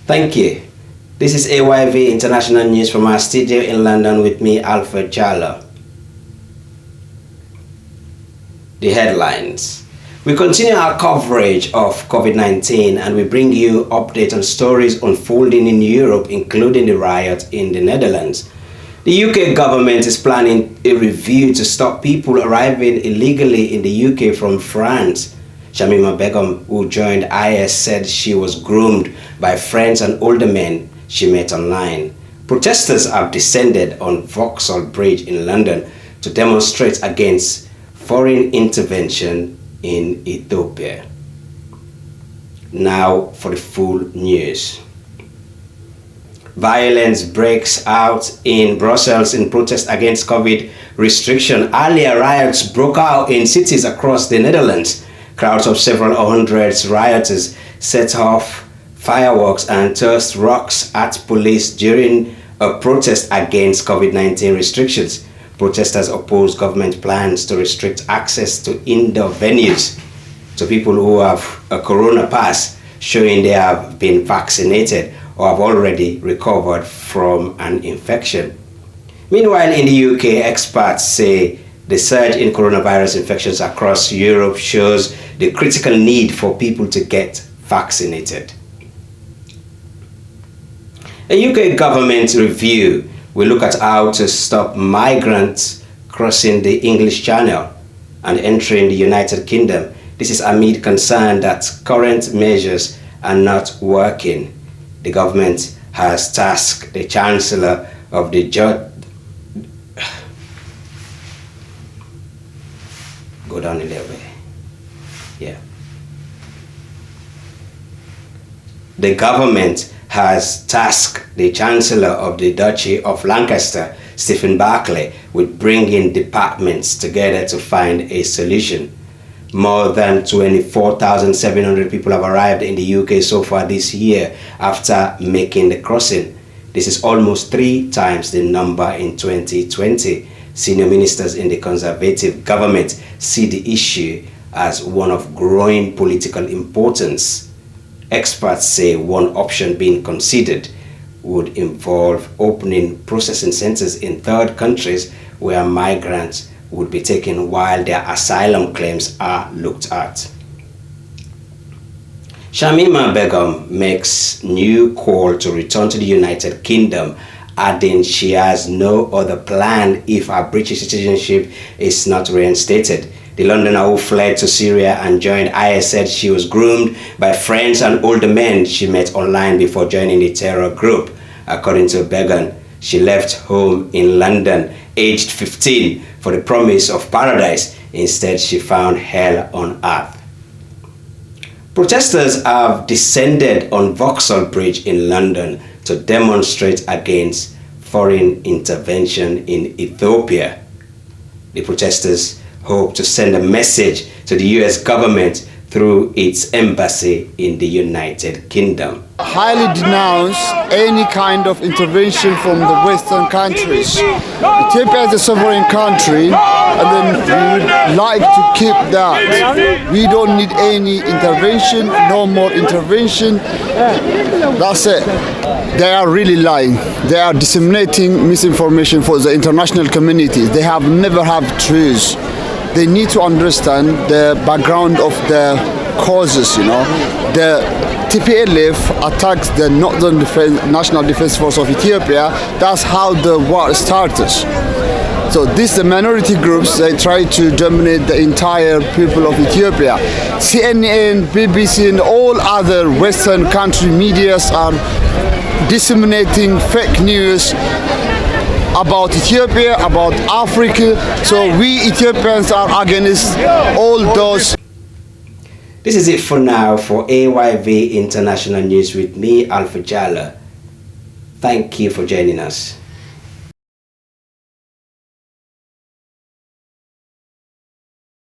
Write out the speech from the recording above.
Thank you. This is AYV International News from our studio in London with me, Alfred Jallo. The headlines. We continue our coverage of COVID-19 and we bring you updates on stories unfolding in Europe, including the riot in the Netherlands. The UK government is planning a review to stop people arriving illegally in the UK from France. Shamima Begum, who joined IS, said she was groomed by friends and older men she met online. Protesters have descended on Vauxhall Bridge in London to demonstrate against foreign intervention in Ethiopia. Now for the full news. Violence breaks out in Brussels in protest against COVID restriction. Earlier riots broke out in cities across the Netherlands. Crowds of several hundred rioters set off fireworks and tossed rocks at police during a protest against COVID-19 restrictions. Protesters opposed government plans to restrict access to indoor venues to people who have a corona pass showing they have been vaccinated or have already recovered from an infection. Meanwhile, in the UK, experts say the surge in coronavirus infections across Europe shows the critical need for people to get vaccinated. A UK government review will look at how to stop migrants crossing the English Channel and entering the United Kingdom. This is amid concern that current measures are not working. The government has tasked the Chancellor of the Go down a little bit. Yeah. The government has tasked the Chancellor of the Duchy of Lancaster, Stephen Barclay, with bringing departments together to find a solution. More than 24,700 people have arrived in the UK so far this year after making the crossing. This is almost 3 times the number in 2020. Senior ministers in the Conservative government see the issue as one of growing political importance. Experts say one option being considered would involve opening processing centers in third countries where migrants would be taken while their asylum claims are looked at. Shamima Begum makes new call to return to the United Kingdom, adding she has no other plan if her British citizenship is not reinstated. The Londoner who fled to Syria and joined IS said she was groomed by friends and older men she met online before joining the terror group. According to Begum, she left home in London aged 15 for the promise of paradise. Instead, she found hell on earth. Protesters have descended on Vauxhall Bridge in London to demonstrate against foreign intervention in Ethiopia. The protesters hope to send a message to the US government through its embassy in the United Kingdom. Highly denounce any kind of intervention from the Western countries. Ethiopia is a sovereign country, and then we would like to keep that. We don't need any intervention, no more intervention. That's it. They are really lying. They are disseminating misinformation for the international community. They have never had truth. They need to understand the background of the causes, The TPLF attacks the Northern National Defense Force of Ethiopia. That's how the war started. So the minority groups, they try to dominate the entire people of Ethiopia. CNN, BBC, and all other Western country medias are disseminating fake news about Ethiopia, about Africa. So we Ethiopians are against all those. This is it for now for AYV International News with me, Alfred Jallo. Thank you for joining us.